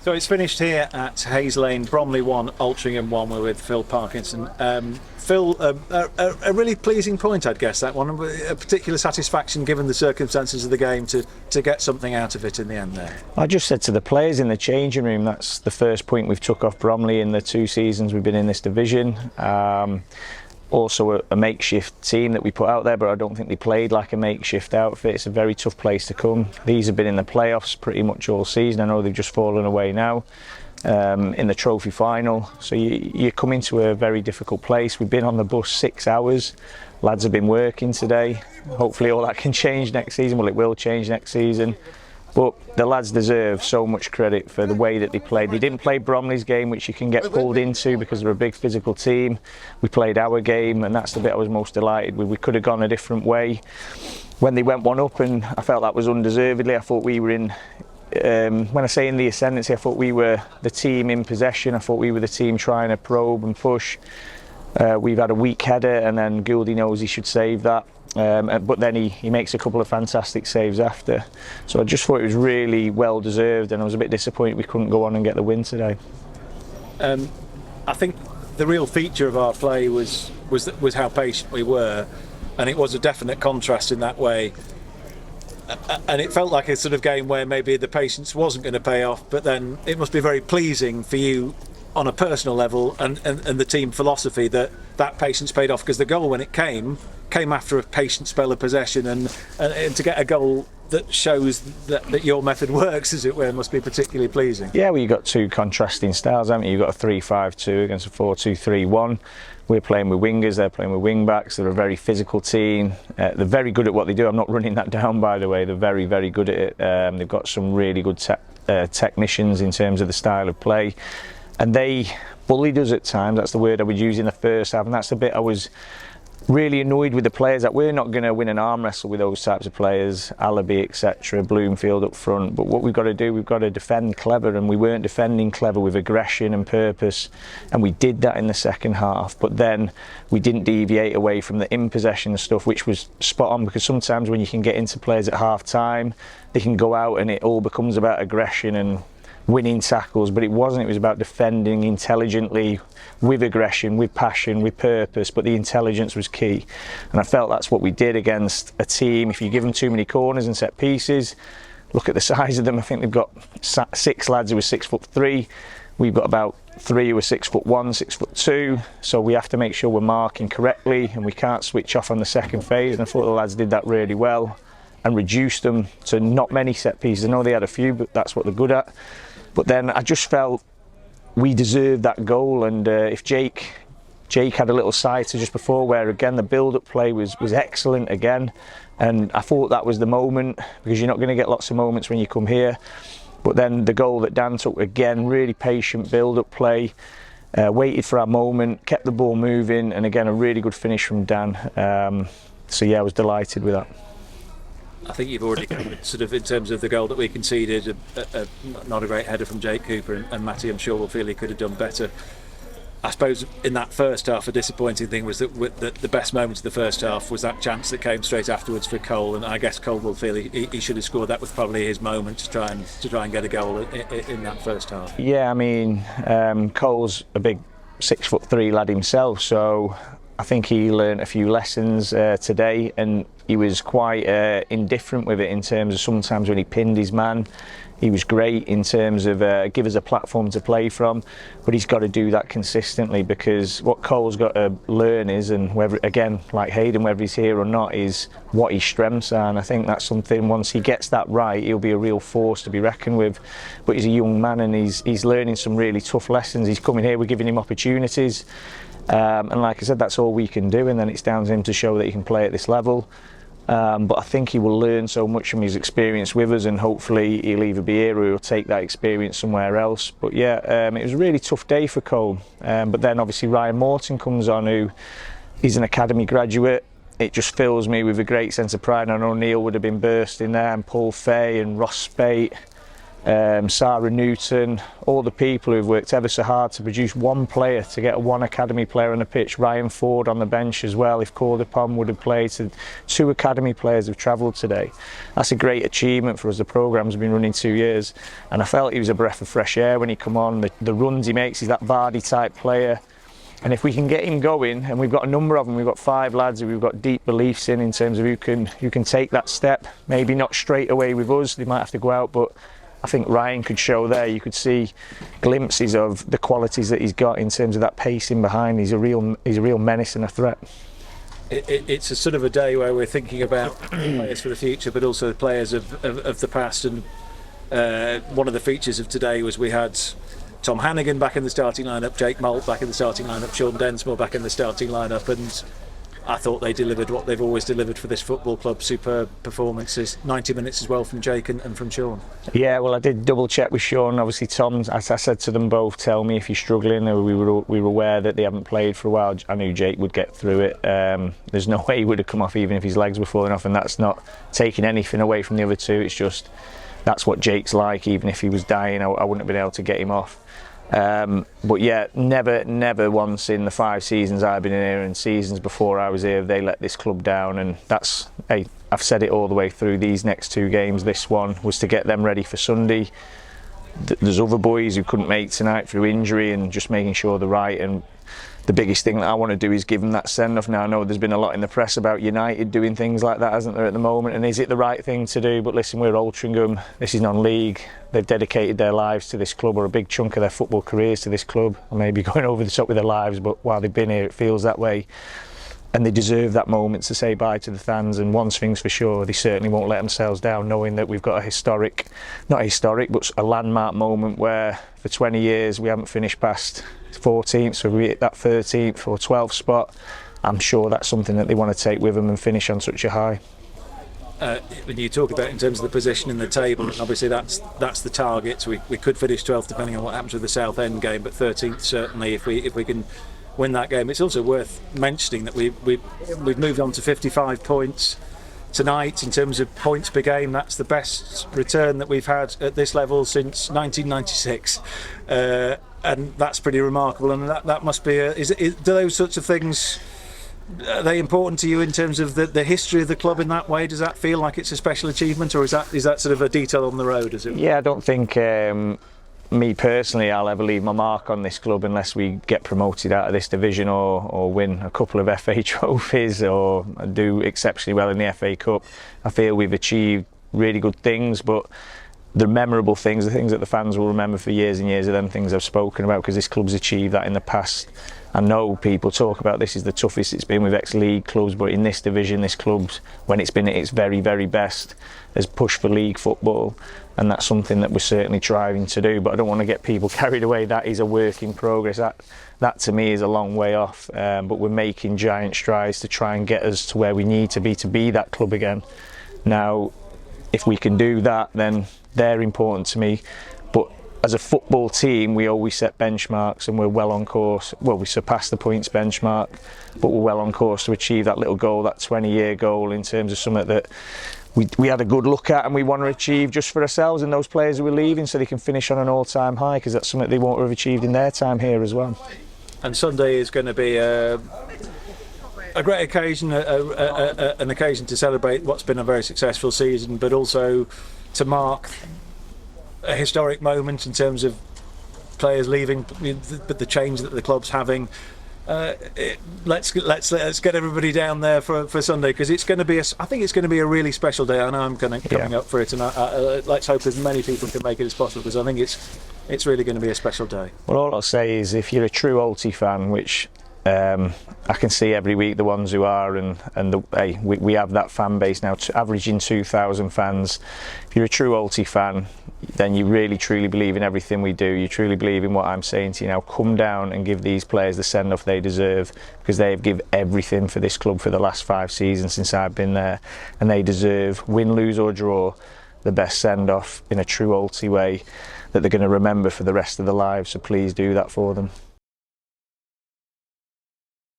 So it's finished here at Hayes Lane, Bromley 1, Altrincham 1. We're with Phil Parkinson. Phil, a really pleasing point, I'd guess, that one. A particular satisfaction given the circumstances of the game to get something out of it in the end there. I just said to the players in the changing room, that's the first point we've took off Bromley in the 2 seasons we've been in this division. Also a makeshift team that we put out there, but I don't think they played like a makeshift outfit. It's a very tough place to come. These have been in the playoffs pretty much all season. I know they've just fallen away now in the trophy final. So you come into a very difficult place. We've been on the bus 6 hours. Lads have been working today. Hopefully all that can change next season. Well, it will change next season. But the lads deserve so much credit for the way that they played. They didn't play Bromley's game, which you can get pulled into because they're a big physical team. We played our game, and that's the bit I was most delighted with. We could have gone a different way when they went 1 up, and I felt that was undeservedly. I thought we were in, when I say in the ascendancy, I thought we were the team in possession. I thought we were the team trying to probe and push. We've had a weak header, and then Gouldy knows he should save that. But then he makes a couple of fantastic saves after. So I just thought it was really well deserved, and I was a bit disappointed we couldn't go on and get the win today. I think the real feature of our play was how patient we were, and it was a definite contrast in that way. And it felt like a sort of game where maybe the patience wasn't going to pay off, but then it must be very pleasing for you on a personal level and the team philosophy that patience paid off, because the goal, when it came after a patient spell of possession, and to get a goal that shows that your method works, as it were, must be particularly pleasing. Yeah, well, you've got 2 contrasting styles, haven't you? You've got a 3-5-2 against a 4-2-3-1. We're playing with wingers, they're playing with wing backs. They're a very physical team. They're very good at what they do. I'm not running that down, by the way. They're very, very good at it. They've got some really good technicians in terms of the style of play. And they bullied us at times. That's the word I would use in the first half, and that's the bit I was really annoyed with the players, that we're not going to win an arm wrestle with those types of players, Allaby, etc., Bloomfield up front. But what we've got to do, we've got to defend clever, and we weren't defending clever with aggression and purpose, and we did that in the second half. But then we didn't deviate away from the in possession stuff, which was spot on, because sometimes when you can get into players at half time, they can go out and it all becomes about aggression and winning tackles, but it wasn't. It was about defending intelligently, with aggression, with passion, with purpose, but the intelligence was key. And I felt that's what we did against a team. If you give them too many corners and set pieces, look at the size of them. I think they've got 6 lads who are 6'3". We've got about 3 who are 6'1", 6'2". So we have to make sure we're marking correctly, and we can't switch off on the second phase. And I thought the lads did that really well and reduced them to not many set pieces. I know they had a few, but that's what they're good at. But then I just felt we deserved that goal, and if Jake had a little sighter just before, where again the build-up play was excellent again, and I thought that was the moment, because you're not going to get lots of moments when you come here. But then the goal that Dan took, again, really patient build-up play, waited for our moment, kept the ball moving, and again a really good finish from Dan. So yeah, I was delighted with that. I think you've already covered, sort of, in terms of the goal that we conceded, not a great header from Jake Cooper, and Matty, I'm sure, will feel he could have done better. I suppose in that first half, a disappointing thing was that the best moment of the first half was that chance that came straight afterwards for Cole, and I guess Cole will feel he should have scored. That was probably his moment to try and get a goal in that first half. Yeah, I mean, Cole's a big 6'3" lad himself, so I think he learned a few lessons today, and he was quite indifferent with it, in terms of sometimes when he pinned his man, he was great in terms of give us a platform to play from, but he's got to do that consistently, because what Cole's got to learn is, and whether, again, like Hayden, whether he's here or not, is what his strengths are, and I think that's something, once he gets that right, he'll be a real force to be reckoned with. But he's a young man, and he's learning some really tough lessons. He's coming here, we're giving him opportunities. And like I said, that's all we can do, and then it's down to him to show that he can play at this level. But I think he will learn so much from his experience with us, and hopefully he'll either be here or he'll take that experience somewhere else. But yeah, it was a really tough day for Cole. But then obviously Ryan Morton comes on, who is an academy graduate. It just fills me with a great sense of pride. I know Neil would have been bursting there, and Paul Fay and Ross Spate. Sarah Newton, all the people who've worked ever so hard to produce one player, to get one academy player on the pitch. Ryan Ford on the bench as well. If Cordapon would have played, so 2 academy players have travelled today. That's a great achievement for us. The programme's been running 2 years, and I felt he was a breath of fresh air when he come on. The runs he makes, he's that Vardy type player. And if we can get him going, and we've got a number of them, we've got 5 lads who we've got deep beliefs in terms of who can take that step. Maybe not straight away with us, they might have to go out, but I think Ryan could show there. You could see glimpses of the qualities that he's got in terms of that pacing behind. He's a real menace and a threat. It's a sort of a day where we're thinking about players for the future, but also the players of the past. And one of the features of today was we had Tom Hannigan back in the starting lineup, Jake Malt back in the starting lineup, Sean Densmore back in the starting lineup, and I thought they delivered what they've always delivered for this football club. Superb performances, 90 minutes as well from Jake and from Sean. Yeah, well, I did double check with Sean. Obviously, Tom, as I said to them both, tell me if you're struggling. We were aware that they haven't played for a while. I knew Jake would get through it. There's no way he would have come off even if his legs were falling off, and that's not taking anything away from the other 2. It's just that's what Jake's like. Even if he was dying, I wouldn't have been able to get him off. But yeah, never once in the 5 seasons I've been in here and seasons before I was here, they let this club down. And that's, hey, I've said it all the way through these next 2 games. This one was to get them ready for Sunday. There's other boys who couldn't make tonight through injury, and just making sure they're right. And the biggest thing that I want to do is give them that send-off. Now, I know there's been a lot in the press about United doing things like that, hasn't there, at the moment, and is it the right thing to do? But listen, we're Altrincham, this is non-league, they've dedicated their lives to this club, or a big chunk of their football careers to this club. I may be going over the top with their lives, but while they've been here it feels that way, and they deserve that moment to say bye to the fans. And one thing's for sure, they certainly won't let themselves down, knowing that we've got not historic, but a landmark moment where for 20 years we haven't finished past 14th, so we hit that 13th or 12th spot. I'm sure that's something that they want to take with them and finish on such a high. When you talk about in terms of the position in the table, obviously that's the target. So we could finish 12th depending on what happens with the Southend game, but 13th certainly if we can win that game. It's also worth mentioning that we've moved on to 55 points tonight in terms of points per game. That's the best return that we've had at this level since 1996. And that's pretty remarkable, and that must be do those sorts of things, are they important to you in terms of the history of the club in that way? Does that feel like it's a special achievement, or is that sort of a detail on the road, as it were? Yeah, I don't think me personally I'll ever leave my mark on this club unless we get promoted out of this division or win a couple of FA trophies or do exceptionally well in the FA Cup. I feel we've achieved really good things, but the memorable things, the things that the fans will remember for years and years, are them things I've spoken about, because this club's achieved that in the past. I know people talk about this is the toughest it's been with ex-league clubs, but in this division, this club's, when it's been at its very, very best, has pushed for league football, and that's something that we're certainly striving to do. But I don't want to get people carried away. That is a work in progress. That to me is a long way off, but we're making giant strides to try and get us to where we need to be that club again. Now, if we can do that, then they're important to me. But as a football team, we always set benchmarks, and we're well on course. Well, we surpassed the points benchmark, but we're well on course to achieve that little goal, that 20-year goal, in terms of something that we had a good look at and we want to achieve just for ourselves and those players who are leaving, so they can finish on an all-time high, because that's something they won't have achieved in their time here as well. And Sunday is going to be a great occasion, an occasion to celebrate what's been a very successful season, but also to mark a historic moment in terms of players leaving, but the change that the club's having. Let's get everybody down there for Sunday, because it's going to be I think it's going to be a really special day. I know I'm coming up for it, and let's hope as many people can make it as possible, because I think it's really going to be a special day. Well, all I'll say is, if you're a true Alty fan, which I can see every week the ones who are, hey, we have that fan base now, averaging 2,000 fans. If you're a true Alty fan, then you really truly believe in everything we do. You truly believe in what I'm saying to you now. Come down and give these players the send-off they deserve, because they've given everything for this club for the last 5 seasons since I've been there, and they deserve, win, lose or draw, the best send-off in a true Alty way that they're going to remember for the rest of their lives. So please do that for them.